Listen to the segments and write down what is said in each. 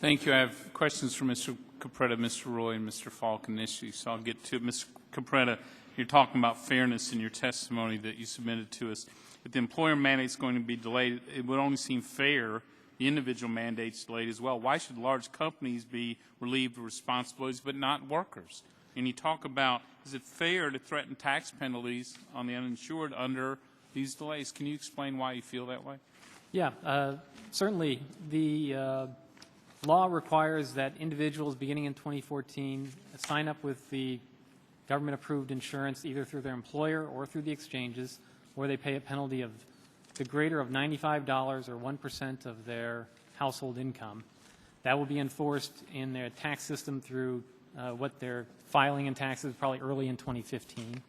Thank you. I have questions for Mr. Capretta, Mr. Roy, and Mr. Falk initially, so I'll get to it. Mr. Capretta, you're talking about fairness in your testimony that you submitted to us. If the employer mandate is going to be delayed, it would only seem fair the individual mandate's delayed as well. Why should large companies be relieved of responsibilities but not workers? And you talk about, is it fair to threaten tax penalties on the uninsured under these delays? Can you explain why you feel that way? Yeah, certainly. The law requires that individuals beginning in 2014 sign up with the government-approved insurance either through their employer or through the exchanges, or they pay a penalty of the greater of $95 or 1% of their household income. That will be enforced in their tax system through what they're filing in taxes probably early in 2015.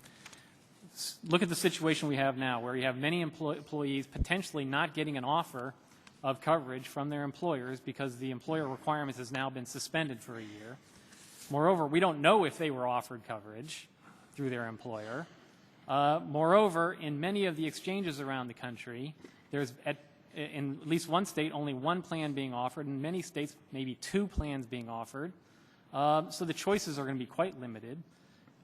Look at the situation we have now, where you have many employees potentially not getting an offer of coverage from their employers because the employer requirements has now been suspended for a year. Moreover, we don't know if they were offered coverage through their employer. Moreover, in many of the exchanges around the country, there's in at least one state only one plan being offered, in many states maybe two plans being offered. So the choices are going to be quite limited.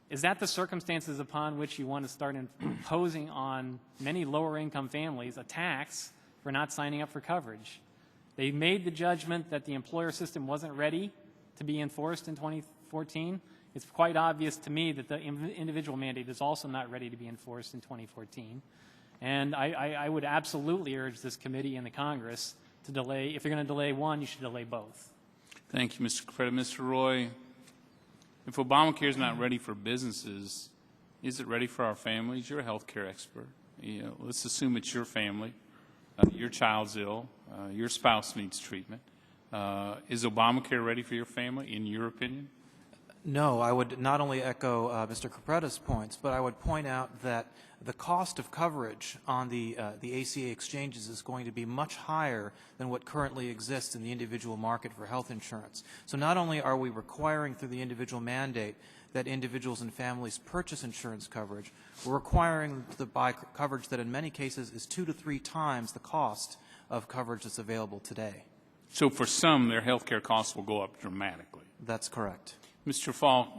Is that the circumstances upon which you want to start imposing on many lower income families a tax for not signing up for coverage? They made the judgment that the employer system wasn't ready to be enforced in 2014. It's quite obvious to me that the individual mandate is also not ready to be enforced in 2014. And I would absolutely urge this committee and the Congress to delay. If you're going to delay one, you should delay both. Thank you, Mr. Capretta. Mr. Roy, if Obamacare is not ready for businesses, is it ready for our families? You're a health care expert. Let's assume it's your family. Your child's ill. Your spouse needs treatment. Is Obamacare ready for your family, in your opinion? No, I would not only echo Mr. Capretta's points, but I would point out that the cost of coverage on the ACA exchanges is going to be much higher than what currently exists in the individual market for health insurance. So not only are we requiring through the individual mandate that individuals and families purchase insurance coverage, we're requiring them to buy coverage that in many cases is 2 to 3 times the cost of coverage that's available today. So for some, their health care costs will go up dramatically. That's correct. Mr. Falk,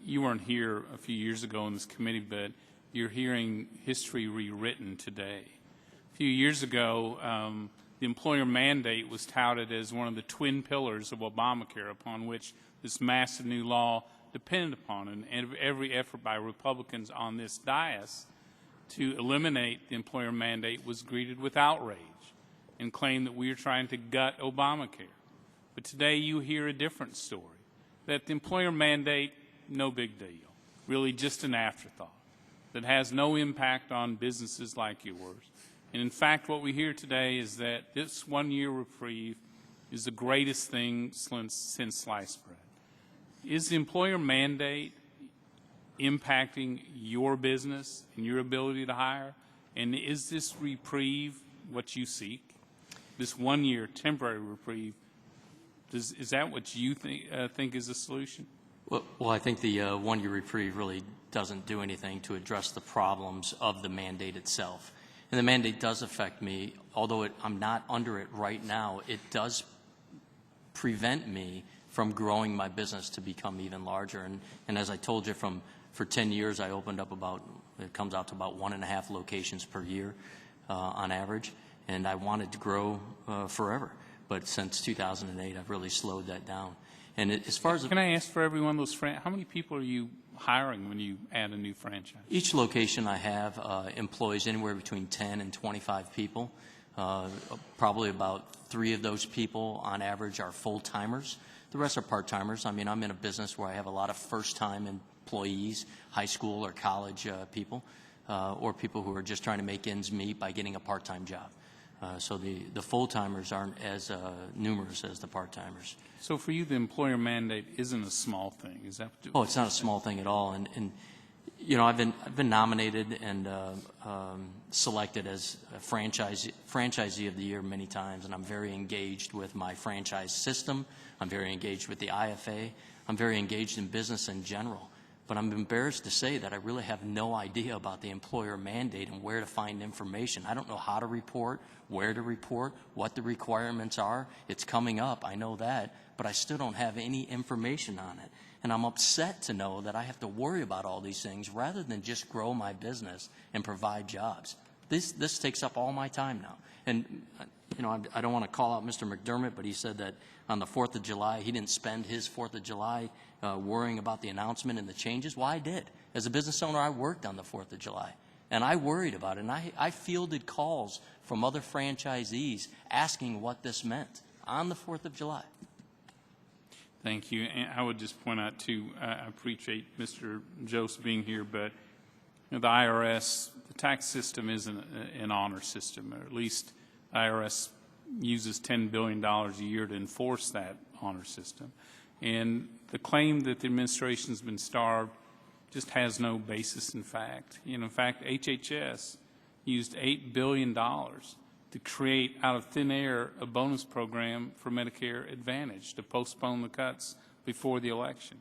you weren't here a few years ago in this committee, but you're hearing history rewritten today. A few years ago, the employer mandate was touted as one of the twin pillars of Obamacare upon which this massive new law depended upon, and every effort by Republicans on this dais to eliminate the employer mandate was greeted with outrage and claimed that we are trying to gut Obamacare. But today you hear a different story, that the employer mandate, no big deal, really just an afterthought, that has no impact on businesses like yours. And in fact, what we hear today is that this one-year reprieve is the greatest thing since sliced bread. Is the employer mandate impacting your business and your ability to hire? And is this reprieve what you seek? This one-year temporary reprieve, is that what you think is the solution? Well, I think the one-year reprieve really doesn't do anything to address the problems of the mandate itself. And the mandate does affect me, although I'm not under it right now. It does prevent me from growing my business to become even larger. And as I told you, for 10 years, I opened up it comes out to about 1.5 locations per year on average. And I wanted to grow forever. But since 2008, I've really slowed that down. And as far as can I ask for every one of those how many people are you hiring when you add a new franchise? Each location I have employs anywhere between 10 and 25 people. Probably about 3 of those people on average are full-timers. The rest are part-timers. I mean, I'm in a business where I have a lot of first-time employees, high school or college people, or people who are just trying to make ends meet by getting a part-time job. So the full-timers aren't as numerous as the part-timers. So for you, the employer mandate isn't a small thing, is that? Oh, it's not a small thing at all. And you know, I've been nominated and selected as a franchisee of the year many times, and I'm very engaged with my franchise system. I'm very engaged with the IFA. I'm very engaged in business in general. but I'm embarrassed to say that I really have no idea about the employer mandate and where to find information. I don't know how to report, where to report, what the requirements are. It's coming up, I know that, but I still don't have any information on it. And I'm upset to know that I have to worry about all these things rather than just grow my business and provide jobs. This takes up all my time now. And, you know, I don't want to call out Mr. McDermott, but he said that on the 4th of July, he didn't spend his 4th of July worrying about the announcement and the changes. Well, I did. As a business owner, I worked on the 4th of July, and I worried about it. And I fielded calls from other franchisees asking what this meant on the 4th of July. Thank you. And I would just point out, too, I appreciate Mr. Jost being here, but you know, the IRS, the tax system isn't an honor system, or at least the IRS uses $10 billion a year to enforce that honor system. And the claim that the administration's been starved just has no basis in fact. You know, in fact, HHS used $8 billion to create out of thin air a bonus program for Medicare Advantage to postpone the cuts before the election.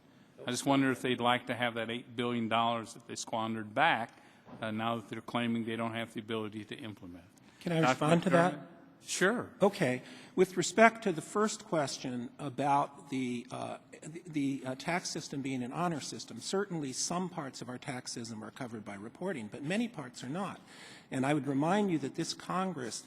I just wonder if they'd like to have that $8 billion that they squandered back now that they're claiming they don't have the ability to implement. Can I respond to that? Sure. Okay. With respect to the first question about the tax system being an honor system, certainly some parts of our tax system are covered by reporting, but many parts are not. And I would remind you that this Congress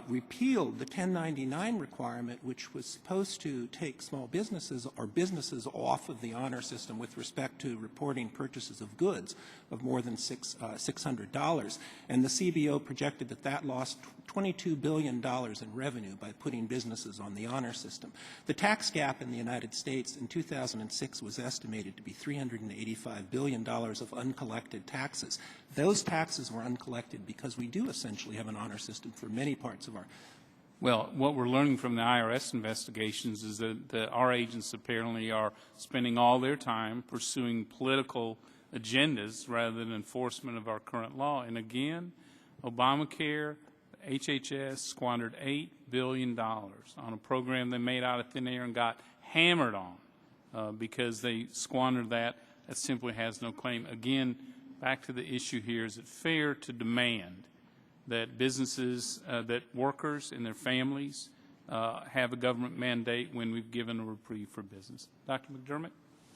repealed the 1099 requirement, which was supposed to take small businesses or businesses off of the honor system with respect to reporting purchases of goods of more than $600. And the CBO projected that that lost $22 billion in revenue by putting businesses on the honor system. The tax gap in the United States in 2006 was estimated to be $385 billion of uncollected taxes. Those taxes were uncollected because we do essentially have an honor system for many parts of our. Well, what we're learning from the IRS investigations is that our agents apparently are spending all their time pursuing political agendas rather than enforcement of our current law. And again, Obamacare, HHS squandered $8 billion on a program they made out of thin air and got hammered on because they squandered that. That simply has no claim. Again, back to the issue here, is it fair to demand that businesses, that workers and their families have a government mandate when we've given a reprieve for business? Dr. McDermott?